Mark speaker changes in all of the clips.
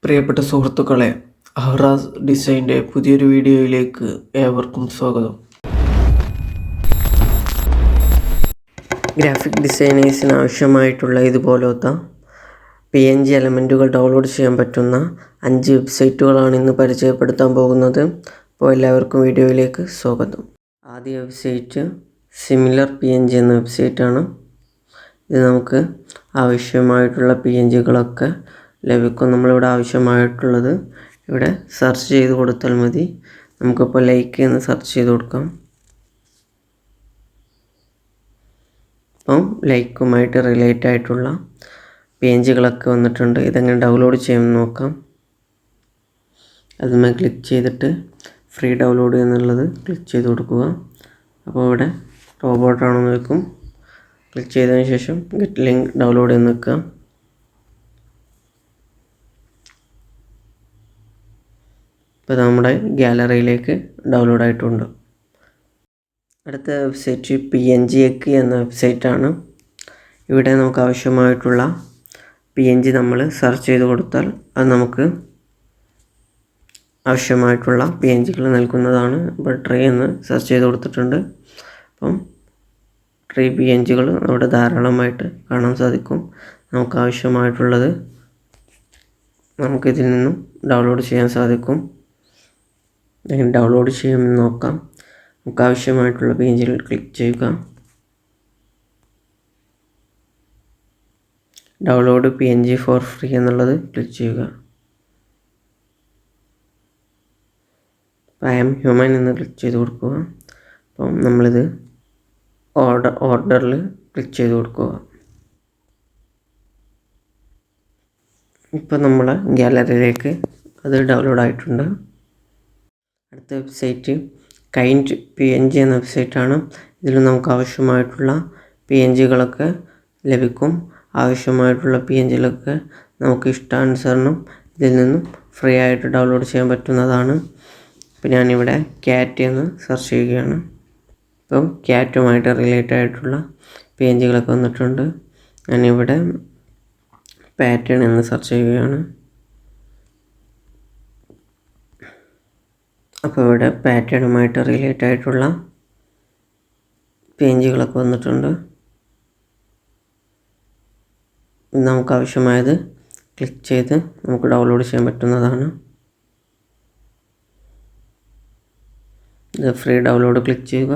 Speaker 1: പ്രിയപ്പെട്ട സുഹൃത്തുക്കളെ, അഹ്റാസ് ഡിസൈൻ്റെ പുതിയൊരു വീഡിയോയിലേക്ക് ഏവർക്കും സ്വാഗതം. ഗ്രാഫിക് ഡിസൈനേഴ്സിന് ആവശ്യമായിട്ടുള്ള ഇതുപോലത്തെ PNG എലമെൻറ്റുകൾ ഡൗൺലോഡ് ചെയ്യാൻ പറ്റുന്ന 5 വെബ്സൈറ്റുകളാണ് ഇന്ന് പരിചയപ്പെടുത്താൻ പോകുന്നത്. അപ്പോൾ എല്ലാവർക്കും വീഡിയോയിലേക്ക് സ്വാഗതം. ആദ്യ വെബ്സൈറ്റ് സിമിലർ PNG എന്ന വെബ്സൈറ്റാണ്. ഇത് നമുക്ക് ആവശ്യമായിട്ടുള്ള PNGകളൊക്കെ ലഭിക്കും. നമ്മളിവിടെ ആവശ്യമായിട്ടുള്ളത് ഇവിടെ സെർച്ച് ചെയ്ത് കൊടുത്താൽ മതി. നമുക്കിപ്പോൾ ലൈക്ക് എന്ന് സെർച്ച് ചെയ്ത് കൊടുക്കാം. അപ്പം ലൈക്കുമായിട്ട് റിലേറ്റ് ആയിട്ടുള്ള PNGകളൊക്കെ വന്നിട്ടുണ്ട്. ഇതെങ്ങനെ ഡൗൺലോഡ് ചെയ്യാമെന്ന് നോക്കാം. അതിന്മേൽ ക്ലിക്ക് ചെയ്തിട്ട് ഫ്രീ ഡൗൺലോഡ് എന്നുള്ളത് ക്ലിക്ക് ചെയ്ത് കൊടുക്കുക. അപ്പോൾ ഇവിടെ റോബോട്ടാണെന്ന് വെക്കും. ക്ലിക്ക് ചെയ്തതിന് ശേഷം ഗെറ്റ് ലിങ്ക് ഡൗൺലോഡ് എന്ന് വെക്കുക. ഇപ്പോൾ നമ്മുടെ ഗാലറിയിലേക്ക് ഡൗൺലോഡ് ആയിട്ടുണ്ട്. അടുത്ത വെബ്സൈറ്റ് PNGEC എന്ന വെബ്സൈറ്റാണ്. ഇവിടെ നമുക്ക് ആവശ്യമായിട്ടുള്ള PNG നമ്മൾ സെർച്ച് ചെയ്ത് കൊടുത്താൽ അത് നമുക്ക് ആവശ്യമായിട്ടുള്ള PNGകൾ നൽകുന്നതാണ്. ഇപ്പോൾ ട്രീ എന്ന് സെർച്ച് ചെയ്ത് കൊടുത്തിട്ടുണ്ട്. അപ്പം ട്രീ PNGകൾ അവിടെ ധാരാളമായിട്ട് കാണാൻ സാധിക്കും. നമുക്ക് ആവശ്യമായിട്ടുള്ളത് നമുക്കിതിൽ നിന്നും ഡൗൺലോഡ് ചെയ്യാൻ സാധിക്കും. എങ്ങനെ ഡൗൺലോഡ് ചെയ്യാമെന്ന് നോക്കാം. നമുക്ക് ആവശ്യമായിട്ടുള്ള പേജിൽ ക്ലിക്ക് ചെയ്യുക. ഡൗൺലോഡ് PNG ഫോർ ഫ്രീ എന്നുള്ളത് ക്ലിക്ക് ചെയ്യുക. ഐ ആം ഹ്യൂമൻ എന്ന് ക്ലിക്ക് ചെയ്ത് കൊടുക്കുക. അപ്പം നമ്മളിത് ഓർഡറിൽ ക്ലിക്ക് ചെയ്ത് കൊടുക്കുക. ഇപ്പം നമ്മളെ ഗാലറിയിലേക്ക് അത് ഡൗൺലോഡ് ആയിട്ടുണ്ട്. അടുത്ത വെബ്സൈറ്റ് കൈൻഡ് PNG എന്ന വെബ്സൈറ്റാണ്. ഇതിൽ നമുക്ക് ആവശ്യമായിട്ടുള്ള PNGകളൊക്കെ ലഭിക്കും. ആവശ്യമായിട്ടുള്ള PNGകളൊക്കെ നമുക്ക് ഇഷ്ടാനുസരണം ഇതിൽ നിന്നും ഫ്രീ ആയിട്ട് ഡൗൺലോഡ് ചെയ്യാൻ പറ്റുന്നതാണ്. ഇപ്പോൾ ഞാനിവിടെ ക്യാറ്റ് എന്ന് സെർച്ച് ചെയ്യുകയാണ്. ഇപ്പം ക്യാറ്റുമായിട്ട് റിലേറ്റഡ് ആയിട്ടുള്ള PNGകളൊക്കെ വന്നിട്ടുണ്ട്. ഞാനിവിടെ പാറ്റേൺ എന്ന് സെർച്ച് ചെയ്യുകയാണ്. അപ്പോൾ ഇവിടെ പാറ്റേണുമായിട്ട് റിലേറ്റഡ് ആയിട്ടുള്ള PNGകളൊക്കെ വന്നിട്ടുണ്ട്. നമുക്ക് ആവശ്യമായത് ക്ലിക്ക് ചെയ്ത് നമുക്ക് ഡൗൺലോഡ് ചെയ്യാൻ പറ്റുന്നതാണ്. ഇത് ഫ്രീ ഡൗൺലോഡ് ക്ലിക്ക് ചെയ്യുക.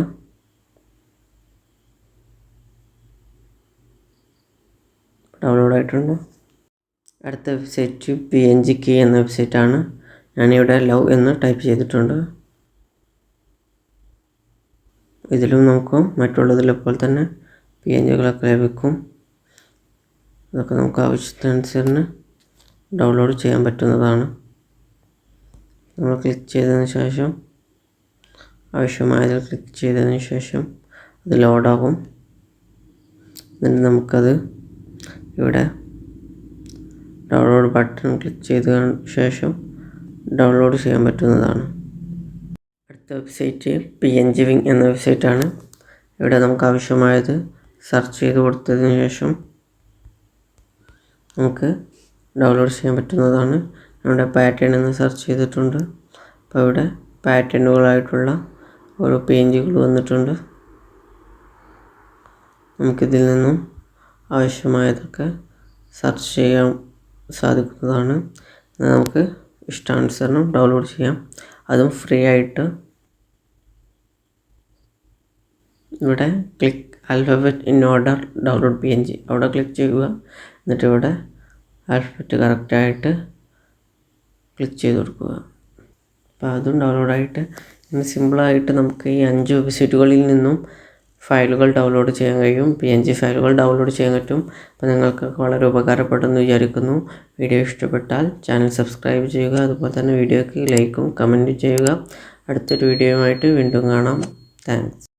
Speaker 1: ഡൗൺലോഡ് ആയിട്ടുണ്ട്. അടുത്ത വെബ്സൈറ്റ് PNGK എന്ന വെബ്സൈറ്റാണ്. ഞാനിവിടെ ലവ് എന്ന് ടൈപ്പ് ചെയ്തിട്ടുണ്ട്. ഇതിലും നമുക്ക് മറ്റുള്ളതിലെ പോലെ തന്നെ PNGകളൊക്കെ ലഭിക്കും. അതൊക്കെ നമുക്ക് ആവശ്യത്തിനനുസരിച്ച് ഡൗൺലോഡ് ചെയ്യാൻ പറ്റുന്നതാണ്. നമ്മൾ ക്ലിക്ക് ചെയ്തതിന് ശേഷം ആവശ്യമായതിൽ ക്ലിക്ക് ചെയ്തതിന് ശേഷം അത് ലോഡാകും. എന്നിട്ട് നമുക്കത് ഇവിടെ ഡൗൺലോഡ് ബട്ടൺ ക്ലിക്ക് ചെയ്തതിന് ശേഷം ഡൗൺലോഡ് ചെയ്യാൻ പറ്റുന്നതാണ്. അടുത്ത വെബ്സൈറ്റ് PNGwing എന്ന വെബ്സൈറ്റാണ്. ഇവിടെ നമുക്ക് ആവശ്യമായത് സെർച്ച് ചെയ്ത് കൊടുത്തതിന് ശേഷം നമുക്ക് ഡൗൺലോഡ് ചെയ്യാൻ പറ്റുന്നതാണ്. ഇവിടെ പാറ്റേൺ എന്ന് സെർച്ച് ചെയ്തിട്ടുണ്ട്. അപ്പോൾ ഇവിടെ പാറ്റേണുകളായിട്ടുള്ള ഓരോ PNGകൾ വന്നിട്ടുണ്ട്. നമുക്കിതിൽ നിന്നും ആവശ്യമായതൊക്കെ സെർച്ച് ചെയ്യാൻ സാധിക്കുന്നതാണ്. നമുക്ക് ഇഷ്ടാനുസരണം ഡൗൺലോഡ് ചെയ്യാം. അതും ഫ്രീ ആയിട്ട്. ഇവിടെ click alphabet in order download PNG അവിടെ ക്ലിക്ക് ചെയ്യുക. എന്നിട്ട് ഇവിടെ ആൽഫബറ്റ് കറക്റ്റായിട്ട് ക്ലിക്ക് ചെയ്ത് കൊടുക്കുക. അപ്പോൾ അതും ഡൗൺലോഡായിട്ട് ഇങ്ങനെ സിമ്പിളായിട്ട് നമുക്ക് ഈ 5 വെബ്സൈറ്റുകളിൽ നിന്നും ഫയലുകൾ ഡൗൺലോഡ് ചെയ്യാൻ കഴിയും. PNG ഫയലുകൾ ഡൗൺലോഡ് ചെയ്യാൻ പറ്റും. അപ്പോൾ നിങ്ങൾക്കൊക്കെ വളരെ ഉപകാരപ്പെടുമെന്ന് വിചാരിക്കുന്നു. വീഡിയോ ഇഷ്ടപ്പെട്ടാൽ ചാനൽ സബ്സ്ക്രൈബ് ചെയ്യുക. അതുപോലെ തന്നെ വീഡിയോയ്ക്ക് ലൈക്കും കമൻറ്റും ചെയ്യുക. അടുത്തൊരു വീഡിയോയുമായിട്ട് വീണ്ടും കാണാം. താങ്ക്സ്.